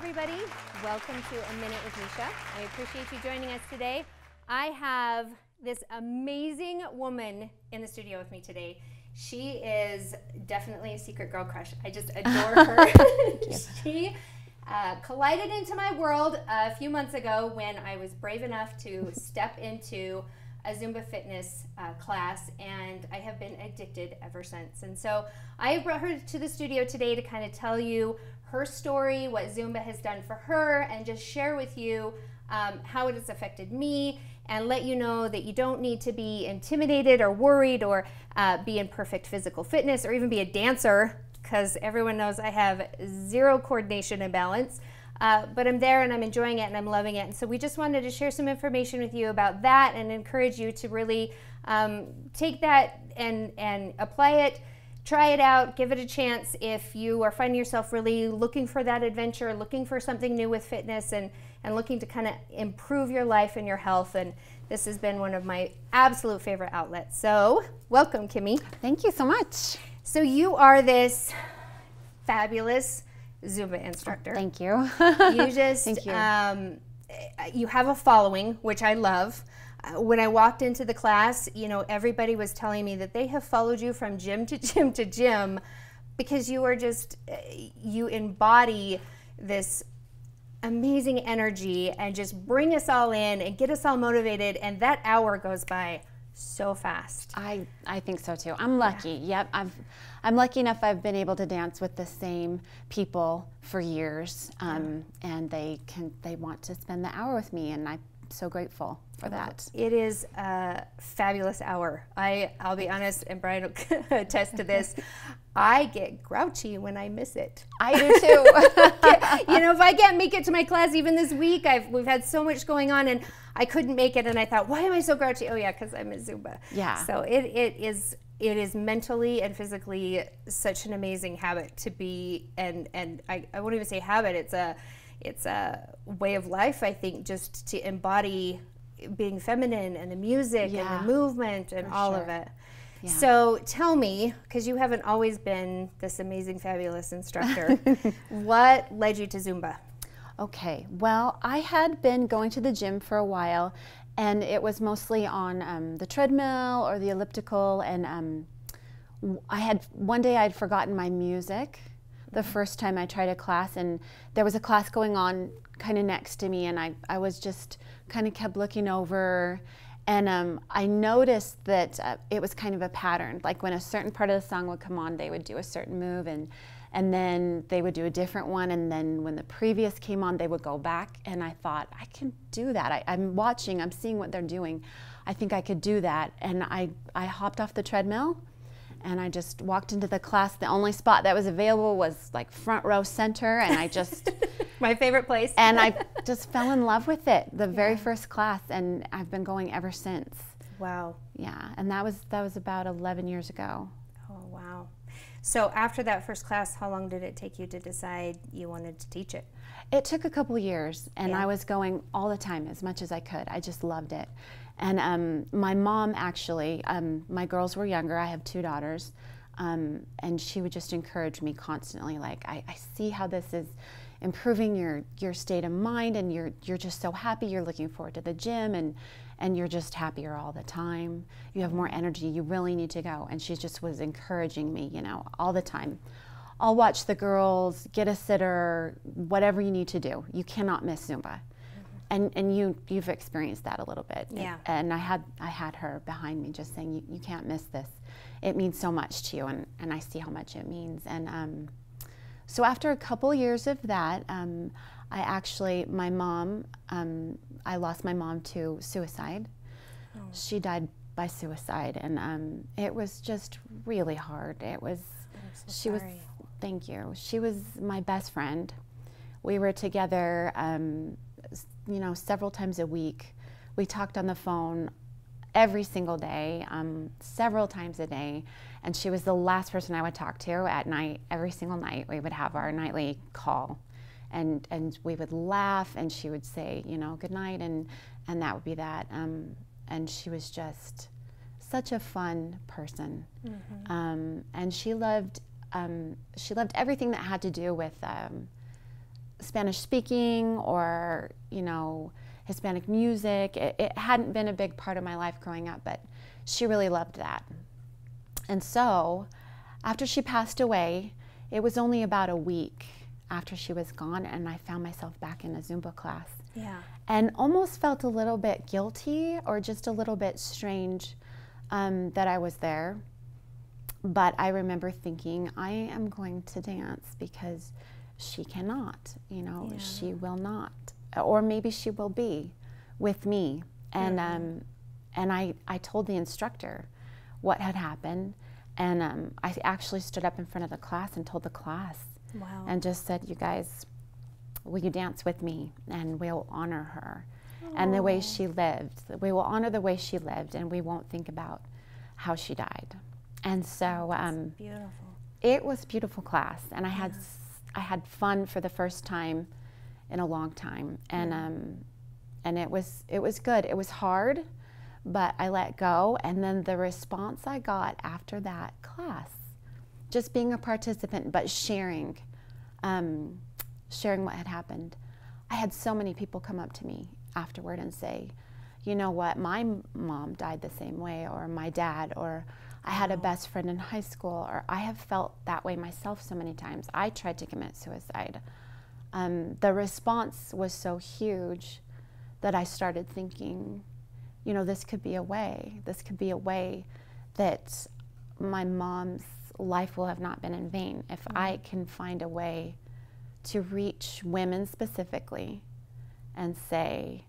everybody. Welcome to A Minute with Mesia. I appreciate you joining us today. I have this amazing woman in the studio with me today. She is definitely a secret girl crush. I just adore her. She collided into my world a few months ago when I was brave enough to step into a Zumba fitness class, and I have been addicted ever since. And so I brought her to the studio today to kind of tell you her story, what Zumba has done for her, and just share with you how it has affected me, and let you know that you don't need to be intimidated or worried or be in perfect physical fitness or even be a dancer, because everyone knows I have zero coordination and balance. But I'm there and I'm enjoying it and I'm loving it. And so we just wanted to share some information with you about that and encourage you to really take that and apply it, try it out, give it a chance if you are finding yourself really looking for that adventure, looking for something new with fitness, and looking to kind of improve your life and your health. And this has been one of my absolute favorite outlets. So welcome, Kymmy. Thank you so much. So you are this fabulous Zumba instructor. Oh, thank you. You just, thank you. You have a following, which I love. When I walked into the class, you know, everybody was telling me that they have followed you from gym to gym to gym because you are just, you embody this amazing energy and just bring us all in and get us all motivated, and that hour goes by so fast. I think so too. I'm lucky. Yeah. Yep. I'm lucky enough I've been able to dance with the same people for years, and they want to spend the hour with me, and I'm so grateful for that. It is a fabulous hour. I'll be honest, and Brian will attest to this, I get grouchy when I miss it. I do too. You know, if I can't make it to my class even this week, we've had so much going on and I couldn't make it, and I thought, why am I so grouchy? Oh yeah, because I'm a Zumba. Yeah. So it is mentally and physically such an amazing habit to be, and I won't even say habit, it's a way of life, I think, just to embody being feminine and the music and the movement and all of it. Yeah. So tell me, because you haven't always been this amazing, fabulous instructor, what led you to Zumba? Okay, well, I had been going to the gym for a while, and it was mostly on the treadmill or the elliptical, and one day I'd forgotten my music the first time I tried a class, and there was a class going on kind of next to me, and I was just kind of kept looking over, and I noticed that it was kind of a pattern. Like when a certain part of the song would come on, they would do a certain move, and then they would do a different one, and then when the previous came on, they would go back, and I thought, I can do that. I'm watching, I'm seeing what they're doing. I think I could do that, and I hopped off the treadmill, and I just walked into the class. The only spot that was available was like front row center, and I just... My favorite place. And I just fell in love with it, the very first class, and I've been going ever since. Wow. Yeah, and that was about 11 years ago. Oh, wow. So after that first class, how long did it take you to decide you wanted to teach it? It took a couple years, and I was going all the time, as much as I could. I just loved it. And my mom, actually, my girls were younger. I have 2 daughters, and she would just encourage me constantly, like, I see how this is improving your state of mind, and you're just so happy. You're looking forward to the gym, and you're just happier all the time. You have more energy. You really need to go. And she just was encouraging me, you know, all the time. I'll watch the girls, get a sitter, whatever you need to do. You cannot miss Zumba. And you've experienced that a little bit. Yeah. And I had her behind me just saying, you can't miss this. It means so much to you, and I see how much it means. And so after a couple years of that, my mom, I lost my mom to suicide. Oh. She died by suicide, and it was just really hard. It was, thank you. She was my best friend. We were together, you know, several times a week. We talked on the phone every single day, several times a day, and she was the last person I would talk to at night. Every single night we would have our nightly call, and we would laugh, and she would say, you know, good night, and that would be that. And she was just such a fun person, and she loved everything that had to do with Spanish speaking or, you know, Hispanic music. It hadn't been a big part of my life growing up, but she really loved that. And so after she passed away, it was only about a week after she was gone, and I found myself back in a Zumba class. Yeah. And almost felt a little bit guilty or just a little bit strange that I was there. But I remember thinking, I am going to dance because she cannot, you know, she will not. Or maybe she will be with me. And and I told the instructor what had happened. And I actually stood up in front of the class and told the class. Wow. And just said, you guys, will you dance with me? And we'll honor her. And the way she lived. We will honor the way she lived, and we won't think about how she died. And so Beautiful. it was a beautiful class. And I had fun for the first time in a long time. And it was good. It was hard, but I let go. And then the response I got after that class, just being a participant, but sharing what had happened. I had so many people come up to me afterward and say, you know what, my mom died the same way, or my dad, or I had a best friend in high school, or I have felt that way myself so many times. I tried to commit suicide. The response was so huge that I started thinking, you know, this could be a way. This could be a way that my mom's life will have not been in vain if I can find a way to reach women specifically and say,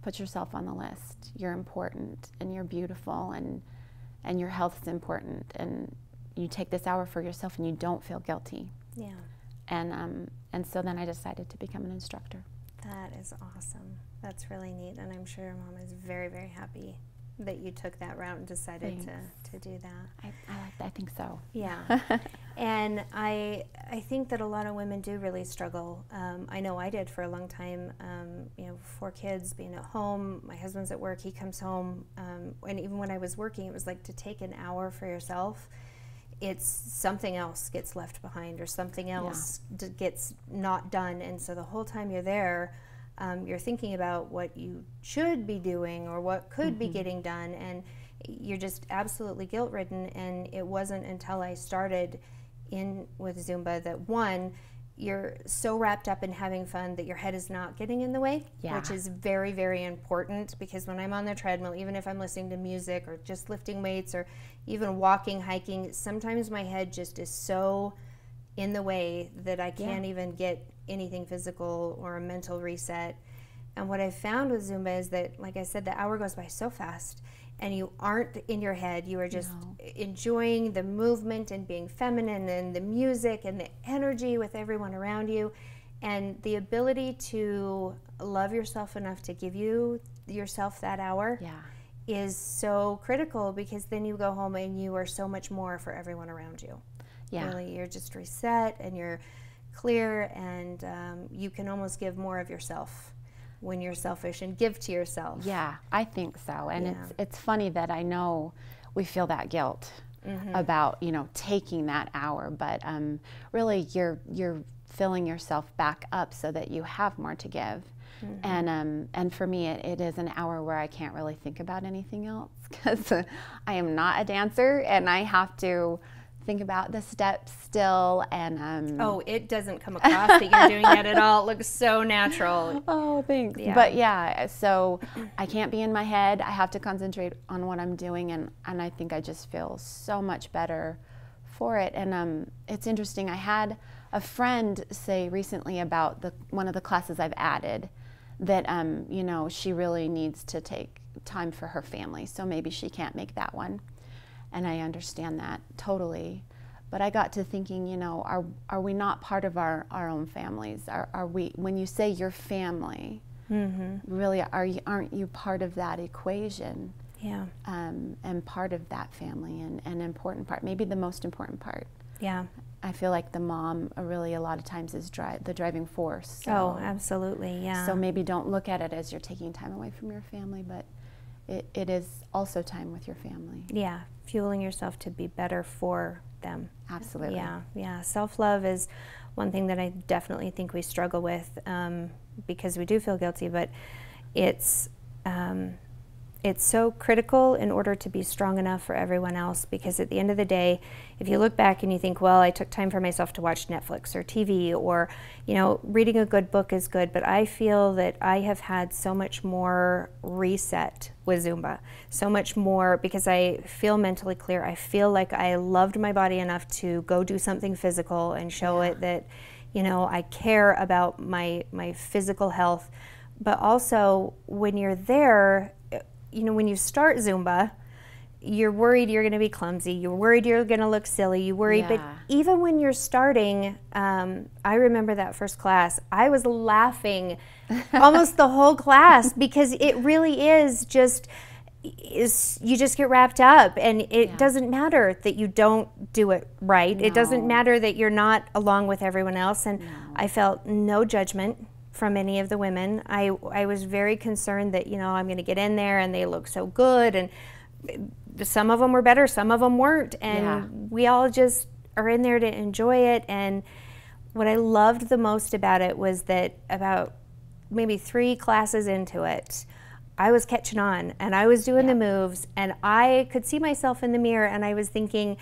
put yourself on the list. You're important, and you're beautiful, and your health is important, and you take this hour for yourself and you don't feel guilty. Yeah. And so then I decided to become an instructor. That is awesome. That's really neat, and I'm sure your mom is very, very happy that you took that route and decided to do that. I think so. Yeah. And I think that a lot of women do really struggle. I know I did for a long time, you know, 4 kids, being at home, my husband's at work, he comes home, and even when I was working, it was like to take an hour for yourself, it's something else gets left behind, or something else gets not done, and so the whole time you're there, you're thinking about what you should be doing or what could be getting done, and you're just absolutely guilt-ridden. And it wasn't until I started in with Zumba that, one, you're so wrapped up in having fun that your head is not getting in the way, which is very, very important, because when I'm on the treadmill, even if I'm listening to music or just lifting weights or even walking, hiking, sometimes my head just is so in the way that I can't even get anything physical or a mental reset. And what I found with Zumba is that, like I said, the hour goes by so fast, and you aren't in your head. You are just enjoying the movement and being feminine, and the music and the energy with everyone around you, and the ability to love yourself enough to give yourself that hour is so critical, because then you go home and you are so much more for everyone around you. Really, you're just reset and you're clear, and you can almost give more of yourself when you're selfish and give to yourself. Yeah, I think so. And it's funny that I know we feel that guilt about, you know, taking that hour, but really you're filling yourself back up so that you have more to give. And for me, it is an hour where I can't really think about anything else, because I am not a dancer, and I have to think about the steps still, and it doesn't come across that you're doing that at all. It looks so natural. Oh, thanks. But yeah, so I can't be in my head. I have to concentrate on what I'm doing, and I think I just feel so much better for it. And it's interesting, I had a friend say recently about one of the classes I've added that you know, she really needs to take time for her family, so maybe she can't make that one. And I understand that totally. But I got to thinking, you know, are we not part of our own families? Are we, when you say your family, really aren't you part of that equation? Yeah. And part of that family, and an important part, maybe the most important part. Yeah. I feel like the mom really a lot of times is the driving force. So, oh, absolutely, yeah. So maybe don't look at it as you're taking time away from your family, but it is also time with your family. Yeah, fueling yourself to be better for them. Absolutely. Yeah. Self-love is one thing that I definitely think we struggle with, because we do feel guilty, but it's so critical in order to be strong enough for everyone else, because at the end of the day, if you look back and you think, well, I took time for myself to watch Netflix or TV, or, you know, reading a good book is good, but I feel that I have had so much more reset with Zumba, so much more, because I feel mentally clear. I feel like I loved my body enough to go do something physical and show it that, you know, I care about my physical health. But also, when you're there, you know, when you start Zumba, you're worried you're going to be clumsy. You're worried you're going to look silly. You worry, but even when you're starting, I remember that first class, I was laughing almost the whole class, because it really is just, you just get wrapped up, and it doesn't matter that you don't do it right. No. It doesn't matter that you're not along with everyone else. And I felt no judgment from any of the women. I was very concerned that, you know, I'm going to get in there and they look so good, and some of them were better, some of them weren't, and we all just are in there to enjoy it. And what I loved the most about it was that about maybe 3 classes into it, I was catching on, and I was doing the moves, and I could see myself in the mirror, and I was thinking,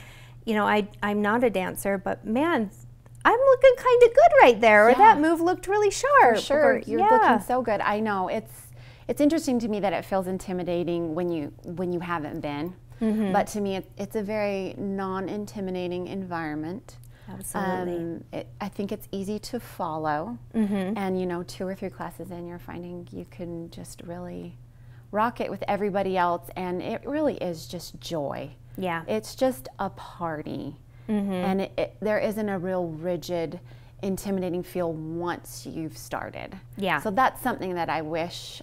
you know, I'm not a dancer, but man, I'm looking kind of good right there, or that move looked really sharp. For sure, you're looking so good. I know, it's interesting to me that it feels intimidating when you haven't been, but to me it's a very non-intimidating environment. Absolutely. I think it's easy to follow, and you know, 2 or 3 classes in, you're finding you can just really rock it with everybody else, and it really is just joy. Yeah. It's just a party. And there isn't a real rigid, intimidating feel once you've started. Yeah. So that's something that I wish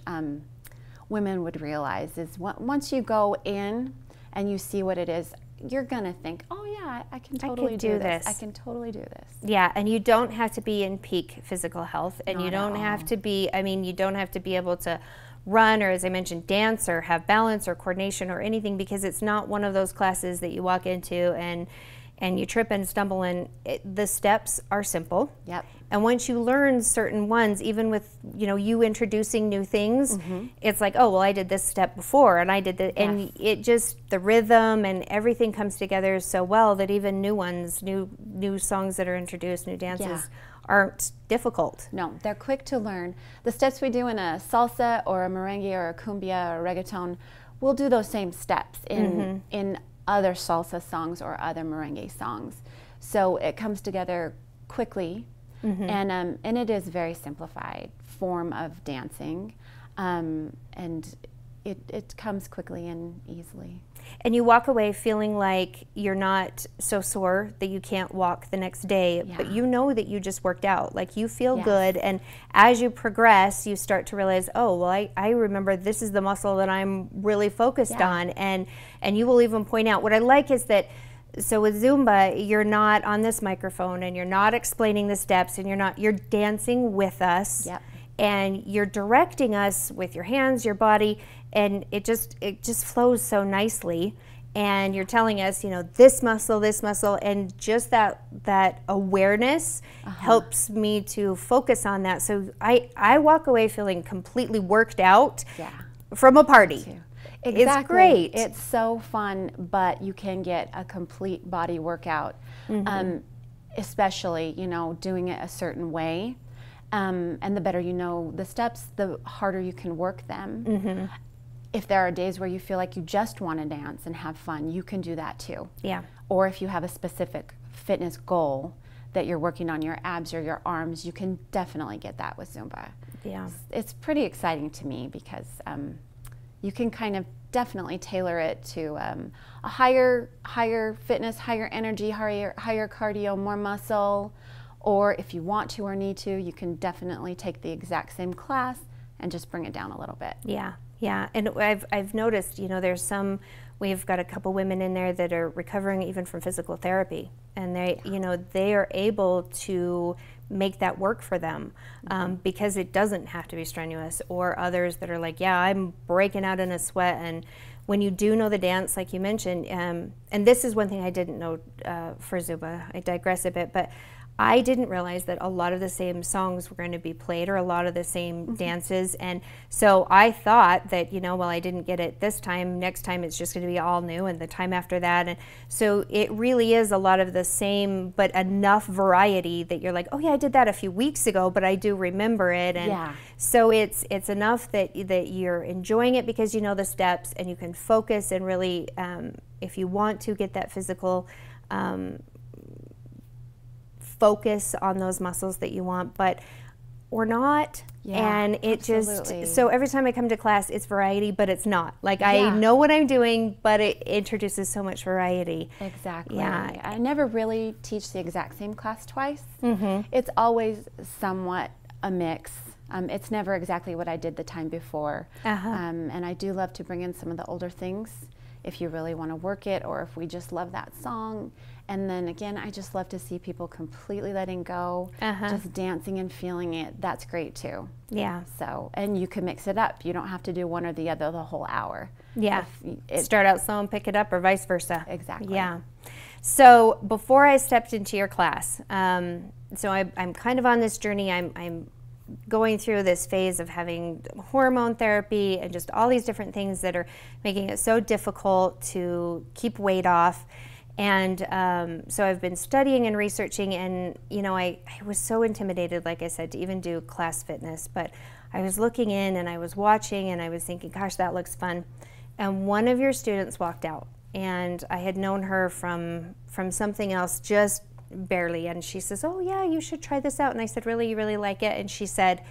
women would realize, is once you go in and you see what it is, you're gonna think, oh yeah, I can totally do this. I can totally do this. Yeah, and you don't have to be in peak physical health, and you don't have to be, I mean, you don't have to be able to run, or as I mentioned, dance, or have balance or coordination or anything, because it's not one of those classes that you walk into and you trip and stumble, and the steps are simple. Yep. And once you learn certain ones, even with, you know, you introducing new things, it's like, oh, well, I did this step before, and I did that, and it just, the rhythm and everything comes together so well that even new ones, new songs that are introduced, new dances aren't difficult. No, they're quick to learn. The steps we do in a salsa or a merengue or a cumbia or a reggaeton, we'll do those same steps in other salsa songs or other merengue songs. So it comes together quickly, and it is a very simplified form of dancing, and it comes quickly and easily. And you walk away feeling like you're not so sore that you can't walk the next day, but you know that you just worked out. Like, you feel good, and as you progress, you start to realize, oh, well, I remember this is the muscle that I'm really focused on, and you will even point out. What I like is that, so with Zumba, you're not on this microphone, and you're not explaining the steps, and you're dancing with us, and you're directing us with your hands, your body, and it just flows so nicely. And you're telling us, you know, this muscle, and just that awareness helps me to focus on that. So I walk away feeling completely worked out from a party. Exactly. It's great. It's so fun, but you can get a complete body workout, especially, you know, doing it a certain way. And the better you know the steps, the harder you can work them. If there are days where you feel like you just want to dance and have fun, you can do that too. Yeah. Or if you have a specific fitness goal that you're working on, your abs or your arms, you can definitely get that with Zumba. Yeah. It's pretty exciting to me, because you can kind of definitely tailor it to a higher fitness, higher energy, higher cardio, more muscle. Or if you want to or need to, you can definitely take the exact same class and just bring it down a little bit. Yeah. Yeah, and I've noticed, you know, we've got a couple women in there that are recovering even from physical therapy, and they, you know, they are able to make that work for them, because it doesn't have to be strenuous. Or others that are like, yeah, I'm breaking out in a sweat. And when you do know the dance, like you mentioned, and this is one thing I didn't know for Zumba, I digress a bit, but I didn't realize that a lot of the same songs were going to be played, or a lot of the same dances. And so I thought that, you know, well, I didn't get it this time, next time it's just going to be all new, and the time after that. And so it really is a lot of the same, but enough variety that you're like, oh yeah, I did that a few weeks ago, but I do remember it. And so it's enough that you're enjoying it because you know the steps, and you can focus and really, if you want to get that physical focus on those muscles that you want, but or not. And it just, so every time I come to class, it's variety, but it's not. Like I know what I'm doing, but it introduces so much variety. Exactly. Yeah. I never really teach the exact same class twice. It's always somewhat a mix. It's never exactly what I did the time before. And I do love to bring in some of the older things if you really want to work it, or if we just love that song. And then again, I just love to see people completely letting go, just dancing and feeling it. That's great too. Yeah. So, and you can mix it up. You don't have to do one or the other the whole hour. Yeah. Start out slow and pick it up, or vice versa. Exactly. Yeah. So before I stepped into your class, so I'm kind of on this journey. I'm going through this phase of having hormone therapy and just all these different things that are making it so difficult to keep weight off. And so I've been studying and researching, and you know, I was so intimidated, like I said, to even do class fitness, but I was looking in and I was watching and I was thinking, gosh, that looks fun. And one of your students walked out, and I had known her from something else, just barely, and she says, oh yeah, you should try this out. And I said, really, you really like it? And she said,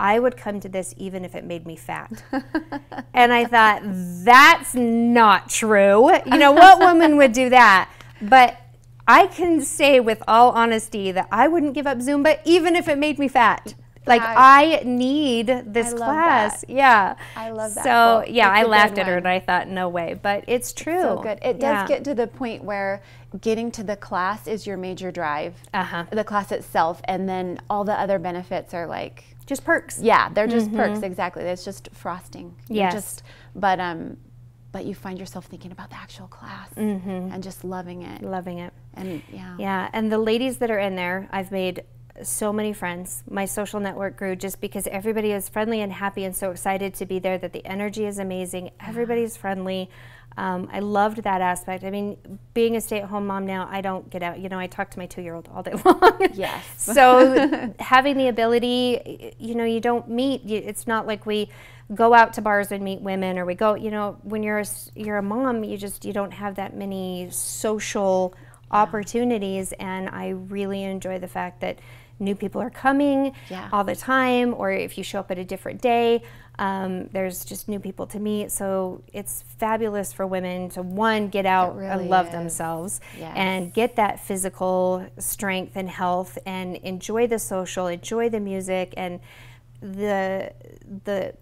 I would come to this even if it made me fat. And I thought, that's not true. You know, what woman would do that? But I can say with all honesty that I wouldn't give up Zumba even if it made me fat. Like, I need this class. Yeah. I love that. So, yeah, I laughed at her and I thought, no way. But it's true. So good. It does get to the point where getting to the class is your major drive, the class itself, and then all the other benefits are like just perks. Yeah, they're just perks. Exactly. It's just frosting. Yes. But you find yourself thinking about the actual class and just loving it. Loving it. And yeah. And the ladies that are in there, I've made so many friends. My social network grew just because everybody is friendly and happy and so excited to be there, that the energy is amazing. Everybody's friendly. I loved that aspect. I mean, being a stay-at-home mom now, I don't get out. You know, I talk to my 2-year-old all day long. Yes. So having the ability, you know, you don't meet, it's not like we go out to bars and meet women, or we go, you know, when you're a mom, you don't have that many social opportunities. And I really enjoy the fact that new people are coming all the time, or if you show up at a different day, there's just new people to meet. So it's fabulous for women to, one, get out and love themselves and get that physical strength and health, and enjoy the social, enjoy the music, and the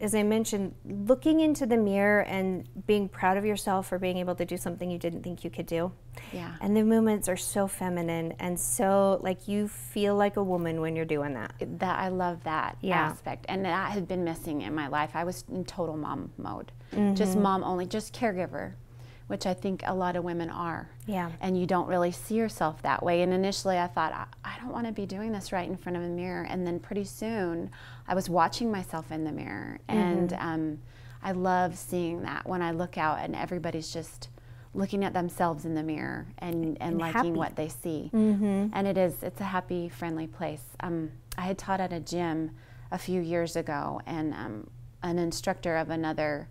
as I mentioned, looking into the mirror and being proud of yourself for being able to do something you didn't think you could do. Yeah. And the movements are so feminine, and so like you feel like a woman when you're doing that. I love that aspect, and that had been missing in my life. I was in total mom mode, just mom only, just caregiver, which I think a lot of women are. Yeah. And you don't really see yourself that way. And initially I thought, I don't want to be doing this right in front of a mirror. And then pretty soon I was watching myself in the mirror. And I love seeing that when I look out and everybody's just looking at themselves in the mirror and liking what they see. And it's a happy, friendly place. I had taught at a gym a few years ago, and an instructor of another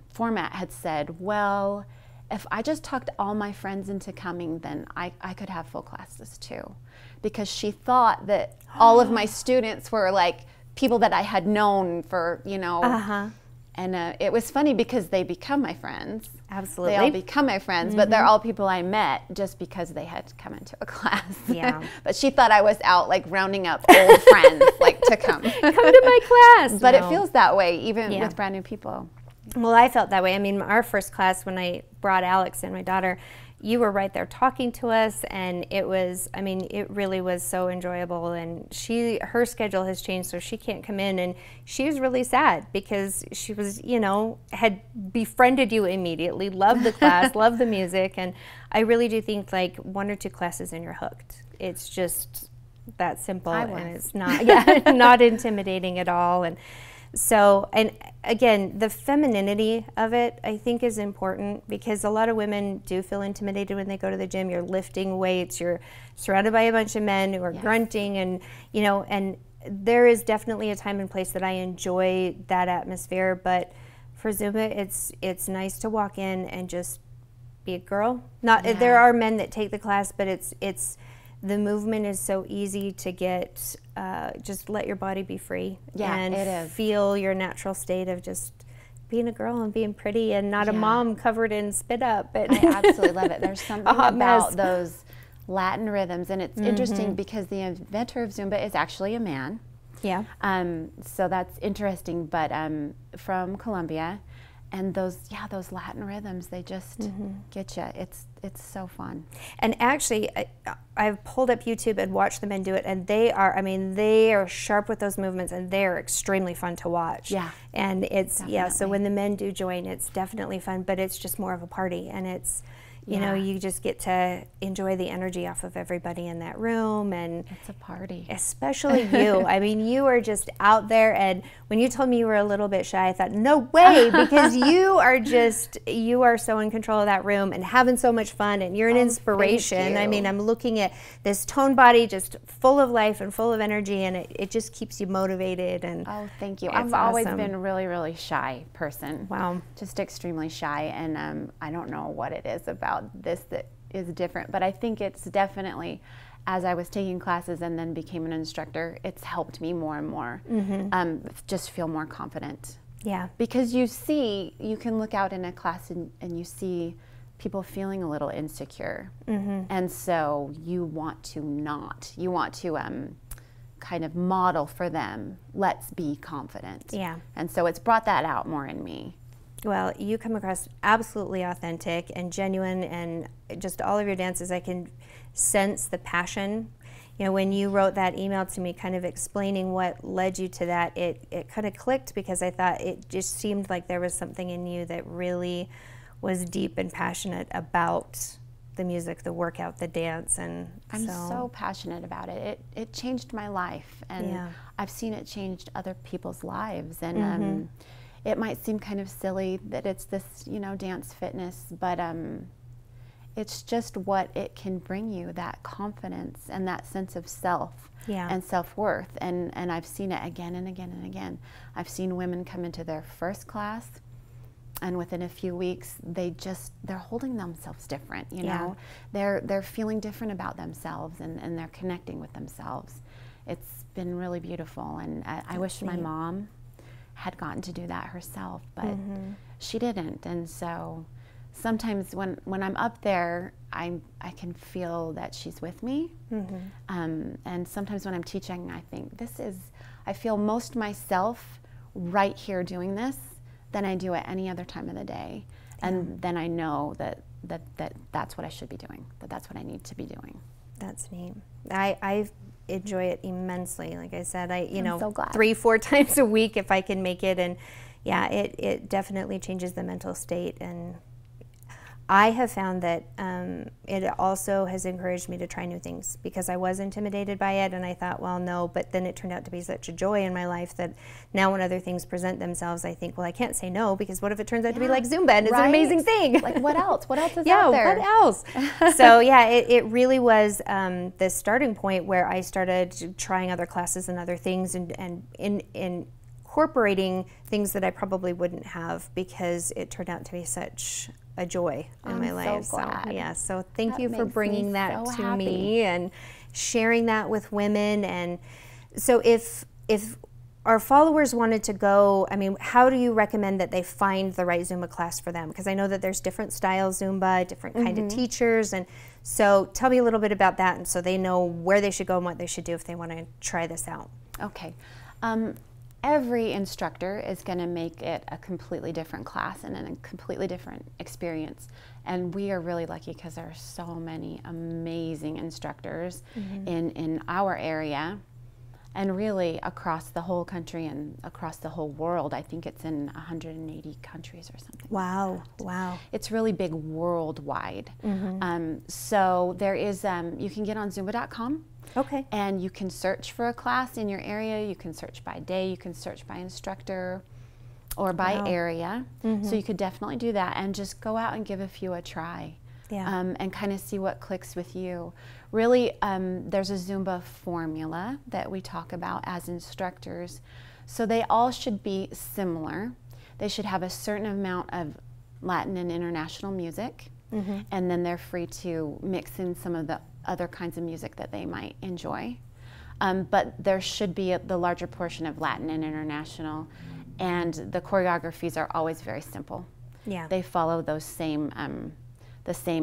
format had said, well, if I just talked all my friends into coming, then I could have full classes too. Because she thought that all of my students were like people that I had known for, you know, and it was funny because they become my friends. Absolutely. They all become my friends, but they're all people I met just because they had come into a class. Yeah. But she thought I was out like rounding up old friends like to come. Come to my class. But it feels that way even with brand new people. Well, I felt that way. I mean, our first class, when I brought Alex and my daughter, you were right there talking to us, and it was, I mean, it really was so enjoyable. And her schedule has changed, so she can't come in, and she was really sad because she was, you know, had befriended you immediately, loved the class, loved the music, and I really do think like 1 or 2 classes and you're hooked. It's just that simple, and it's not, not intimidating at all. And so, and again, the femininity of it, I think, is important, because a lot of women do feel intimidated when they go to the gym. You're lifting weights, you're surrounded by a bunch of men who are grunting, and, you know, and there is definitely a time and place that I enjoy that atmosphere. But for Zumba, it's nice to walk in and just be a girl. There are men that take the class, but it's the movement is so easy to get, just let your body be free. Yeah, and it is. Feel your natural state of just being a girl and being pretty and not a mom covered in spit up. I absolutely love it. There's something about those Latin rhythms, and it's interesting because the inventor of Zumba is actually a man. Yeah. So that's interesting, but from Colombia. And those Latin rhythms, they just get you. It's so fun. And actually, I've pulled up YouTube and watched the men do it, and they are sharp with those movements, and they are extremely fun to watch. Yeah. And it's, so when the men do join, it's definitely fun, but it's just more of a party, and it's, you know, you just get to enjoy the energy off of everybody in that room. And it's a party. Especially you. I mean, you are just out there, and when you told me you were a little bit shy, I thought, no way, because you are so in control of that room and having so much fun, and you're an inspiration. Thank you. I mean, I'm looking at this toned body just full of life and full of energy, and it just keeps you motivated. And oh, thank you. I've always been a really, really shy person. Wow. Just extremely shy, and I don't know what it is about this that is different, but I think it's definitely, as I was taking classes and then became an instructor, it's helped me more and more just feel more confident. Yeah. Because you can look out in a class and you see people feeling a little insecure. And so you want to kind of model for them, let's be confident. Yeah. And so it's brought that out more in me. Well, you come across absolutely authentic and genuine, and just all of your dances, I can sense the passion. You know, when you wrote that email to me kind of explaining what led you to that, it kind of clicked, because I thought it just seemed like there was something in you that really was deep and passionate about the music, the workout, the dance. And I'm so passionate about it. It changed my life, and I've seen it changed other people's lives. And it might seem kind of silly that it's this, you know, dance fitness, but it's just what it can bring you, that confidence and that sense of self and self-worth. And I've seen it again and again and again. I've seen women come into their first class, and within a few weeks, they're holding themselves different, you know? They're feeling different about themselves, and they're connecting with themselves. It's been really beautiful, and I wish my mom had gotten to do that herself, but she didn't. And so sometimes when I'm up there, I can feel that she's with me. And sometimes when I'm teaching, I think I feel most myself right here doing this than I do at any other time of the day. And then I know that's what I should be doing, that's what I need to be doing. That's neat. I enjoy it immensely. Like I said, I'm so glad. 3-4 times a week if I can make it, and it definitely changes the mental state. And I have found that it also has encouraged me to try new things, because I was intimidated by it, and I thought, well, no, but then it turned out to be such a joy in my life that now when other things present themselves, I think, well, I can't say no, because what if it turns out to be like Zumba, and it's an amazing thing? Like, what else? What else is out there? What else? So it really was the starting point where I started trying other classes and other things, and incorporating things that I probably wouldn't have, because it turned out to be such a joy in my life. So glad. So thank you for bringing that to me and sharing that with women. And so if our followers wanted to go, I mean, how do you recommend that they find the right Zumba class for them? Because I know that there's different styles Zumba, different kind of teachers, and so tell me a little bit about that, and so they know where they should go and what they should do if they want to try this out. Okay. every instructor is going to make it a completely different class and a completely different experience. And we are really lucky because there are so many amazing instructors in our area, and really across the whole country and across the whole world. I think it's in 180 countries or something. Wow, wow. It's really big worldwide. So there is, you can get on Zumba.com. Okay. And you can search for a class in your area. You can search by day, you can search by instructor or by area. So you could definitely do that and just go out and give a few a try. And kind of see what clicks with you. Really, there's a Zumba formula that we talk about as instructors. So they all should be similar. They should have a certain amount of Latin and international music, and then they're free to mix in some of the other kinds of music that they might enjoy. But there should be the larger portion of Latin and international, and the choreographies are always very simple. Yeah. They follow those same,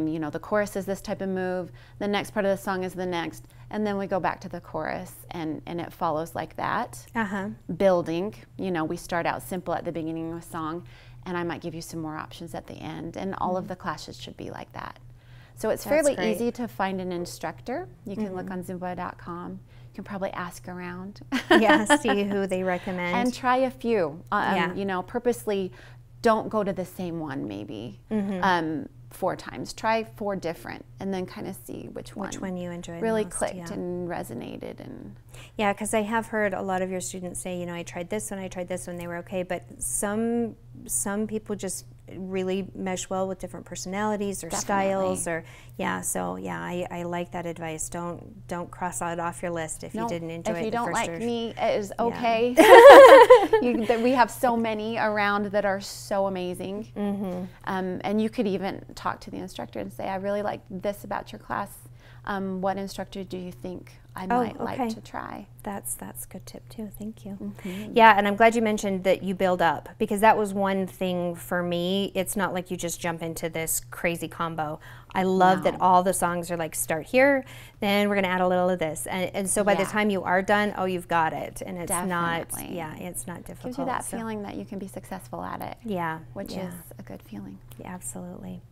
you know, the chorus is this type of move, the next part of the song is the next, and then we go back to the chorus, and it follows like that. Building, you know, we start out simple at the beginning of a song, and I might give you some more options at the end, and all of the classes should be like that. So it's fairly easy to find an instructor. You can look on Zumba.com. You can probably ask around. See who they recommend. And try a few. You know, purposely don't go to the same one maybe 4 times. Try 4 different and then kind of see which one you enjoyed really most, clicked and resonated. And yeah, because I have heard a lot of your students say, you know, I tried this one, they were okay, but some people just really mesh well with different personalities or styles, or I like that advice. Don't cross it off your list if you didn't enjoy it. If you don't like me, it is okay. We have so many around that are so amazing, and you could even talk to the instructor and say, I really like this about your class. What instructor do you think I might like to try? That's a good tip too. Thank you. Yeah, and I'm glad you mentioned that you build up, because that was one thing for me. It's not like you just jump into this crazy combo. I love that all the songs are like, start here, then we're going to add a little of this, and so by the time you are done, you've got it, and it's not it's not difficult. Gives you that feeling that you can be successful at it. Which is a good feeling. Yeah, absolutely.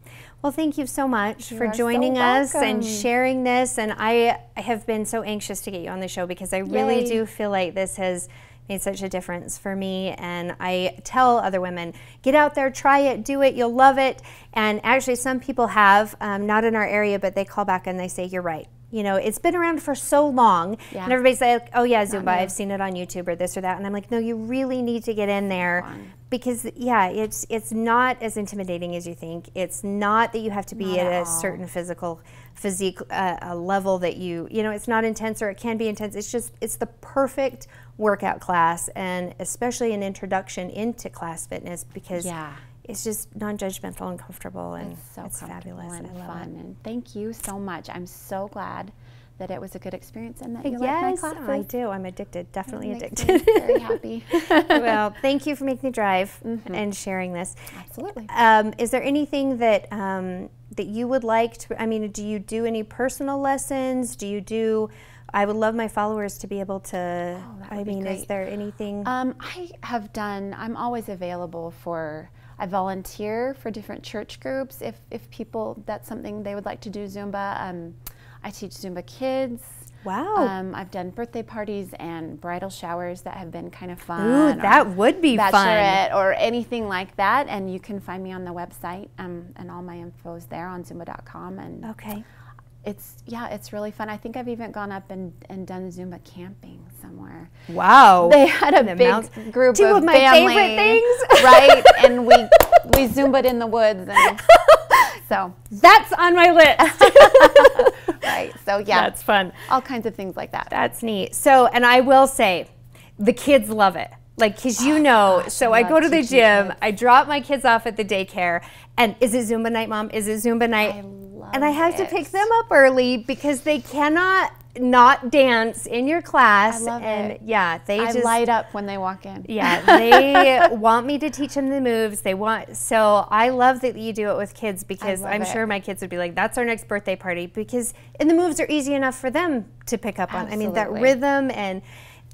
Well, thank you so much for joining us and sharing this, and I have been so anxious to get you on the show because I really do feel like this has made such a difference for me, and I tell other women, get out there, try it, do it, you'll love it. And actually some people have, not in our area, but they call back and they say, you're right. You know, it's been around for so long, and everybody's like, oh yeah, Zumba, I've seen it on YouTube or this or that, and I'm like, no, you really need to get in there, because it's not as intimidating as you think. It's not that you have to be at a certain physique level that you know, it's not intense, or it can be intense. It's the perfect workout class, and especially an introduction into class fitness, because it's just non-judgmental and comfortable, and it's fabulous and I love fun. it. And thank you so much. I'm so glad that it was a good experience and that you like my classes. I do. I'm addicted. Definitely addicted. Very happy. Well, thank you for making the drive and sharing this. Absolutely. Is there anything that that you would like to? I mean, do you do any personal lessons? Do you do? I would love my followers to be able to. I mean, is there anything? I have done. I'm always available for. I volunteer for different church groups if people, that's something they would like to do Zumba. I teach Zumba kids. Wow. I've done birthday parties and bridal showers that have been kind of fun. Ooh, that would be fun. Bachelorette or anything like that. And you can find me on the website, and all my info is there on Zumba.com. And it's really fun. I think I've even gone up and done Zumba camping somewhere. Wow. They had a big group Two of my family, favorite things. Right? And we Zumba'd in the woods. And so that's on my list. Right. So yeah. That's fun. All kinds of things like that. That's neat. So, and I will say, the kids love it. Like, because I go to the gym, I drop my kids off at the daycare, and is it Zumba night, Mom? Is it Zumba night? And I have to pick them up early because they cannot not dance in your class. I love it. Yeah, I light up when they walk in. Yeah, they want me to teach them the moves. So I love that you do it with kids, because I'm sure my kids would be like, that's our next birthday party, and the moves are easy enough for them to pick up on. I mean, that rhythm, and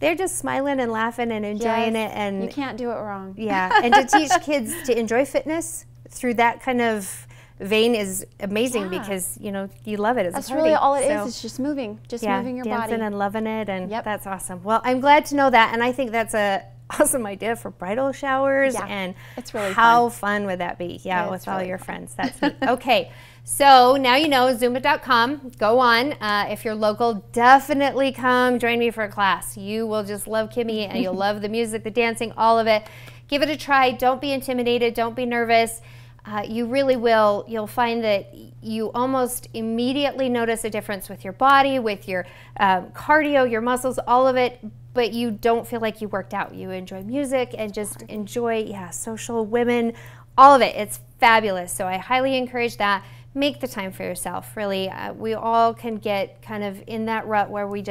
they're just smiling and laughing and enjoying it. And you can't do it wrong. Yeah, and to teach kids to enjoy fitness through that kind of vein is amazing because, you know, you love it as That's a party. really all it is. It's just moving moving your dancing body. and loving it, and that's awesome. Well, I'm glad to know that, and I think that's a awesome idea for bridal showers. And it's really how fun would that be? Yeah, with all really your friends. That's neat. Okay. So now you know, Zumba.com. Go on. If you're local, definitely come join me for a class. You will just love Kymmy, and you'll love the music, the dancing, all of it. Give it a try. Don't be intimidated. Don't be nervous. You really will. You'll find that you almost immediately notice a difference with your body, with your cardio, your muscles, all of it, but you don't feel like you worked out. You enjoy music and just enjoy, social women, all of it. It's fabulous. So I highly encourage that. Make the time for yourself, really. We all can get kind of in that rut where we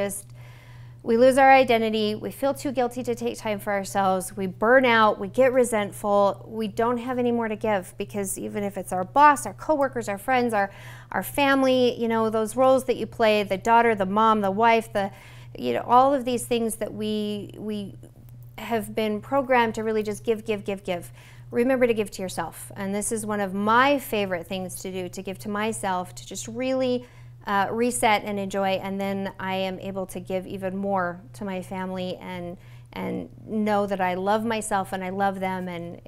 lose our identity, we feel too guilty to take time for ourselves, we burn out, we get resentful, we don't have any more to give, because even if it's our boss, our coworkers, our friends, our family, you know, those roles that you play, the daughter, the mom, the wife, all of these things that we have been programmed to really just give. Remember to give to yourself. And this is one of my favorite things to do, to give to myself, to just really reset and enjoy, and then I am able to give even more to my family and know that I love myself and I love them, and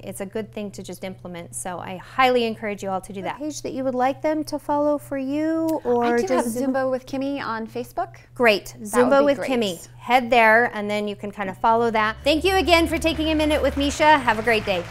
it's a good thing to just implement. So I highly encourage you all to do that. Page that you would like them to follow for you, or I do have Zumba with Kymmy on Facebook. Great, Zumba with Kymmy. Head there, and then you can kind of follow that. Thank you again for taking a minute with Mesia. Have a great day.